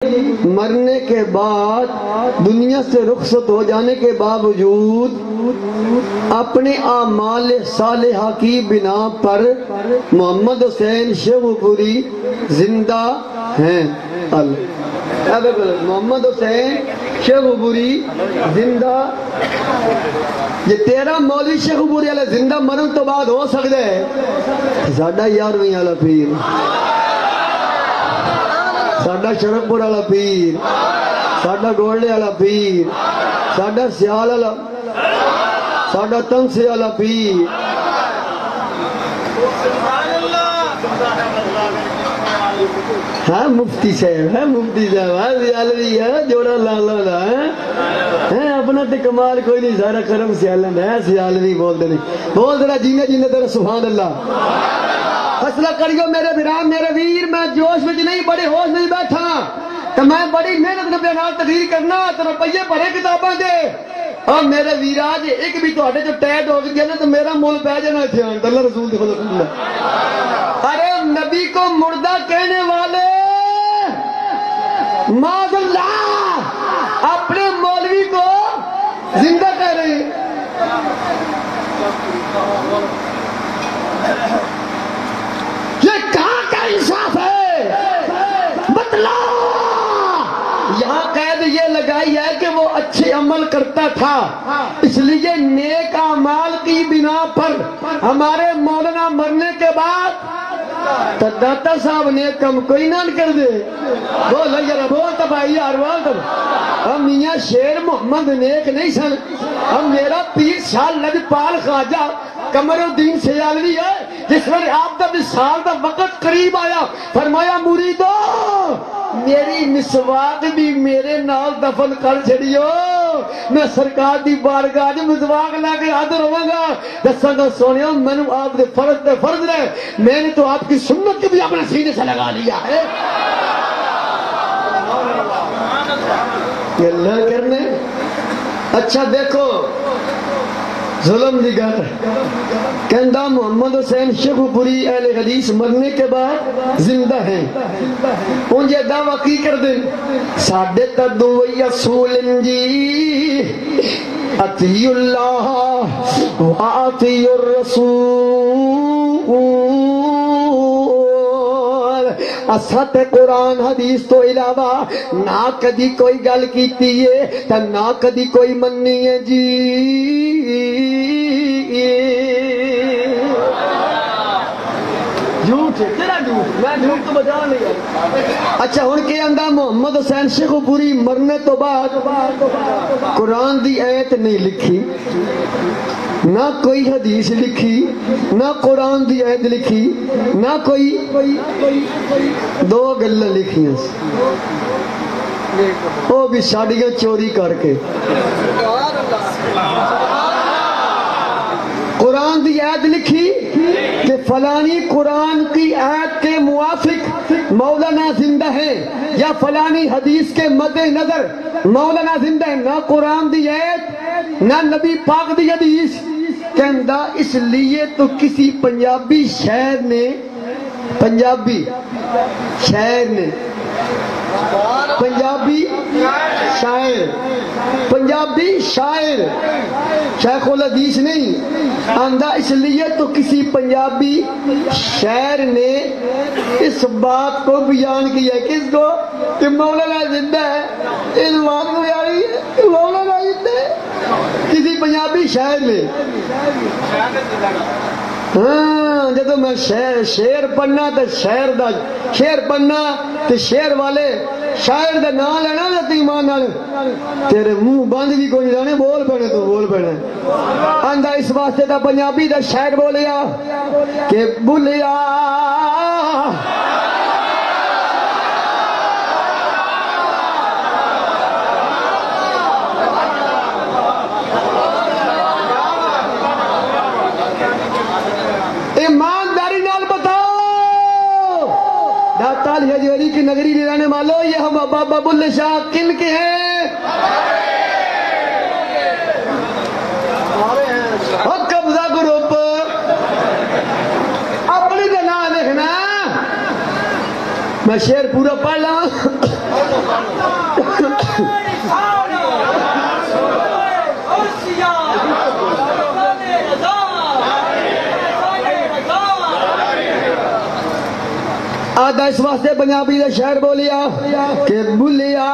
مرنے کے بعد دنیا سے رخصت ہو جانے کے باوجود اپنے اعمال صالحہ کی بنا پر محمد حسین شیخو پوری زندہ ہیں۔ محمد حسین شیخو پوری زندہ، یہ تیرا مولوی شیخو پوری والا زندہ مرن تو بعد ہو سکتا ہے، ساڈا 11ویں والا پیر، ساڈا شرفپور والا پیر، ساڈا گولڈے والا پیر، ساڈا سیال والا، ساڈا تنسے والا پیر، ہاں مفتی صاحب ہے، مفتی صاحب ہے، سیالوی ہے، جوڑا لالا ہے، اپنا تے کمال کوئی نہیں، سارا کرم سیالن ہے، سیالوی بول دے نہیں، بول دے جینے جینے تیرا سبحان اللہ۔ فیصلہ کریو میرے برام میرے ویر، میں جوش میں نہیں بڑے ہوش میں بیٹھا تو میں بڑی محنت نبی نال تقریر کرنا تو روپیے بھرے کتاباں دے، اور میرے ویرا جی ایک بھی تواڈے جو ٹیٹ ہو گیا نا تو میرا مول پہ جانا تھے اللہ رسول دی خدا۔ ارے نبی کو مردہ کہنے والے معاذ اللہ اپنے مولوی کو زندہ کہہ رہے ہیں، یہ کہاں کا انصاف ہے؟ بتلا۔ یہاں قید یہ لگائی ہے کہ وہ اچھے عمل کرتا تھا، اس لیے نیک اعمال کی بنا پر ہمارے مولانا مرنے کے بعد تو داتا صاحب نے کم کوئی نہ کر دے، بول یار بول تب آئی یار بول تب، ہم میاں شیر محمد نیک نہیں سن، ہم میرا پیر شاہ لجپال خواجہ قمر الدین سیالوی ہے، جس میں آپ دا وصال دا وقت قریب آیا، فرمایا مریدو میری مسواک بھی میرے نال دفن کر چھڑیو، میں سرکار دی بارگاہ دی مسواک لے کے حاضر ہوں گا، دساں گا سونیو میں نے آپ دے فرض رہے، میں نے تو آپ کی سنت بھی اپنے سینے سے لگا لیا ہے۔ اللہ کرنے اچھا دیکھو ظلم دی گل کہندا محمد حسین شیخو پوری اہل حدیث مرنے کے بعد زندہ ہیں، ان یہ دعویٰ کی کر دیں ساڈے تدو یسول جی اطیع اللہ و اطیع الرسول، اسات قرآن حدیث تو علاوہ نہ کدی کوئی گل کیتی ہے تا نہ کدی کوئی مننی ہے جی۔ جھوٹ ہے تیرا، جھوٹ میں جھوٹ تو بجا نہیں۔ اچھا ہن کہ آندا محمد حسین شیخو پوری مرنے تو بعد قرآن دی آیت نہیں لکھی، نہ کوئی حدیث لکھی، نہ قرآن دی آیت لکھی، نہ کوئی دو گلیں لکھیاں وہ بھی ساڑیاں چوری کر کے۔ قرآن دی آیت لکھی کہ فلانی قرآن کی آیت کے موافق مولانا زندہ ہے، یا فلانی حدیث کے مد نظر مولانا زندہ ہے، نہ قرآن دی آیت نہ نبی پاک دی حدیث۔ کہندہ اس لیے تو کسی پنجابی شاعر نے پنجابی شاعر شیخ الحدیث نہیں آندہ، اس لیے تو کسی پنجابی شاعر نے اس بات کو بیان کیا، کس کو؟ کہ مولانا زندہ ہے، اس بات کو بیان کیا کہ مولانا زندہ ہے، کسی پنجابی شاعر نے۔ ہاں جدو میں شعر پڑھنا تو شعر پڑھنا تو شعر والے شاعر دا نام لینا نا تو ایمان نال تیرے منہ بند بھی کوئی نہیں، بول پڑے تو بول پڑے آندا اس واسطے دا پنجابی دا شاعر بولیا کہ بھولیا ایمانداری نال بتاؤ داتال ہجویری کی نگری میں رہنے والوں یہ ہم بابا بلے شاہ کن کے ہیں؟ اور قبضہ گروپ اپنی کا نام لکھنا میں شعر پورا پڑھ لا آدھا اس واسطے پنجابی دا شعر بولیا کہ بلیا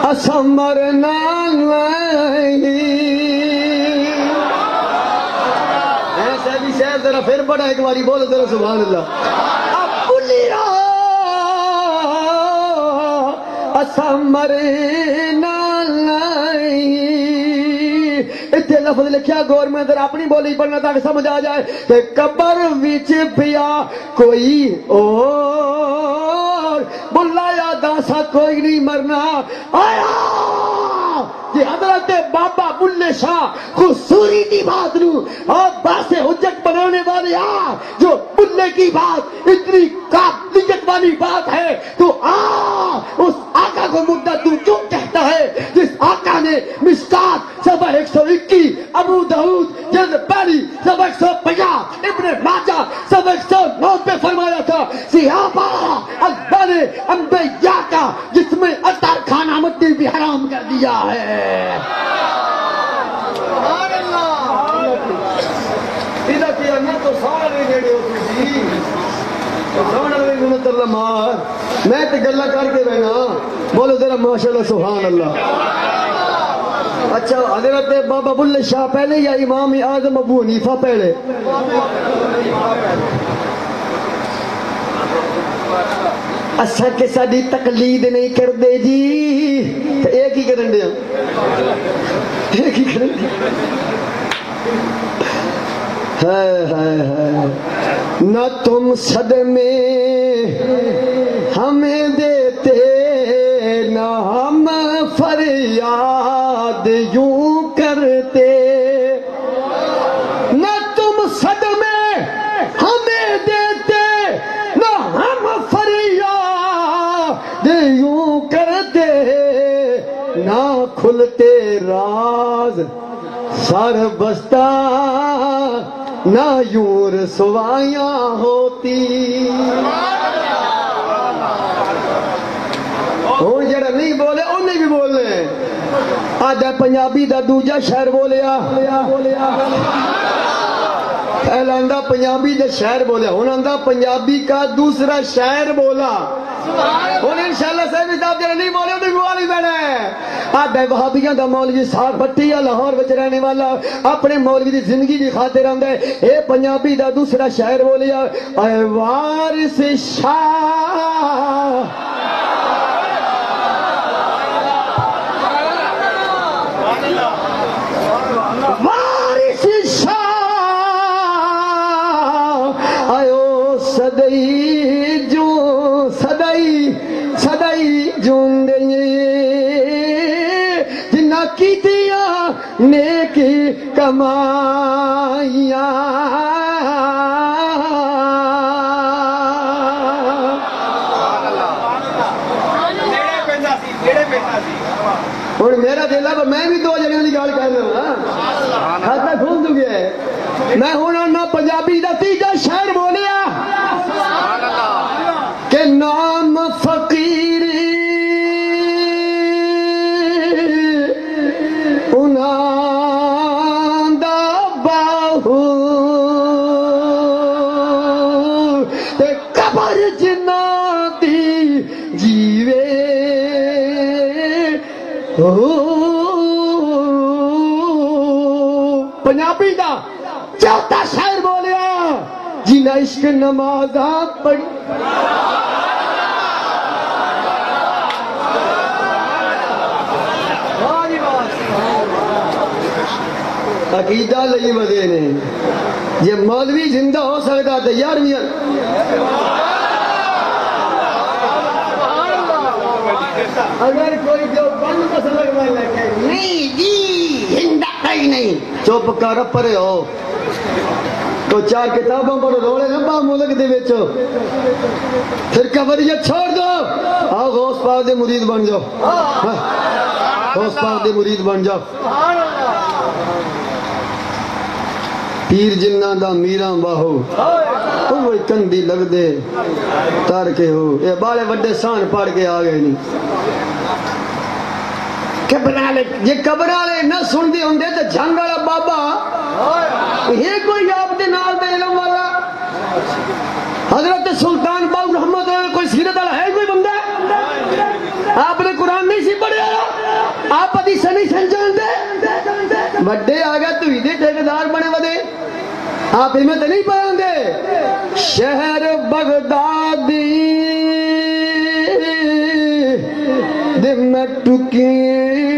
اسمر ایسا بھی شعر ذرا پھر پڑھا ایک باری بولو ذرا سبحان اللہ بلیا اسمر اتنے لفظ لکھیا گور میں ذرا اپنی بولی پڑھنا تاکہ سمجھ آ جائے کہ قبر وچ پیا کوئی اور بلایا داسا کوئی نہیں مرنا آیا کہ حضرت بابا بلے شاہ خصوری کی بات نو اور باس حجت بنانے والے جو بلے کی بات اتنی قابلیت والی بات ہے تو اس آقا کو مردہ تو کیوں کہتا ہے جس آقا نے مشکات صفحہ 121 ابو داؤد جلد پہلی صفحہ 150 ابن ماجہ صفحہ 109 پہ فرمایا تھا صحابہ اکبر انبیاء کا جس میں عطر کھانا مٹی بھی حرام کر دیا ہے سبحان اللہ ادھا کیا نہیں تو سوڑا نہیں گھڑے ہو تجھی سوڑا نہیں گھڑے اللہ مار میں تے گلہ کر کے رہنا بولو ذرا ماشاءاللہ سبحان اللہ اچھا حضرت بابا بلے شاہ پہلے یا امام اعظم ابو حنیفہ پہلے اچھا کہ ساڑی تقلید نہیں کر دے جی ایک ہی کرن دیا ایک ہی کرن دیا نہ تم صدمے ہمیں دیتے نہ ہم فریاد یوں کرتے نہ تم صدمے ہمیں دیتے نہ ہم فریاد یوں کرتے نہ کھلتے راز سر بستہ نہ یوں رسوائیاں ہوتی وہ جڑا نہیں بولے انہیں بھی بولنے آدھا پنجابی دا دوجا شہر بولیا پہلاندہ پنجابی دا شہر بولیا ہوناندہ پنجابی کا دوسرا شہر بولا انہیں انشاءاللہ صاحب اتاب جڑا نہیں بولے انہیں بھی بولی بیڑے آدھا وہابیاں دا مولوی سار بھٹی یا لاہور بچ رہنے والا اپنے مولوی دی زندگی دی خاطر آندے اے پنجابی دا دوسرا شہر بولیا اے وارث شاہ وارث شاہ آئو صدائی جو صدائی جون دیں جنہ کی دیا نیکی کمائیاں اور میرا دل ہے میں بھی دو جگہ کی گال کر رہا ہوں کھاتا کھول دوں گے میں ہوں نہ پنجابی دا تیجا شہر بولیا کہ نام فقیری انہاں دا باہو تے قبر جنہ دی جیوے پنجابی دا چوتھا شہر بولیا جنہ عشق نمازاں پڑھی عقیدہ لئی مدے نے یہ مولوی زندہ ہو سکتا تھا یار میاں اگر کوئی جو بند مسئلہ کرنے لگے نہیں جی زندہ کہیں نہیں چوپ کر پرے ہو تو چار کتابوں پر رولے نہ با ملک دے بیچو پھر قبریت چھوڑ دو آؤ غوث پاک دے مرید بن جاؤ غوث پاک دے مرید بن جاؤ پیر جنہ دا میران باہو وہ کندی لگ دے تر کے ہو یہ بالے وڈے سان پڑھ کے آ گئے نہیں یہ قبر والے نہ سن دی ہوں تو جنگ والا بابا یہ کوئی آپ دے نال دے علم والا حضرت سلطان باؤ رحمت کوئی سیرت والا ہے کوئی بندہ آپ نے قرآن نہیں سی پڑھیا آپ حدیث نہیں سمجھتے بڑے آ گئے تو ہی دے ٹھیکیدار بنے ودے آپ ہمت نہیں پڑھیں گے شہر بغدادی دن ٹکی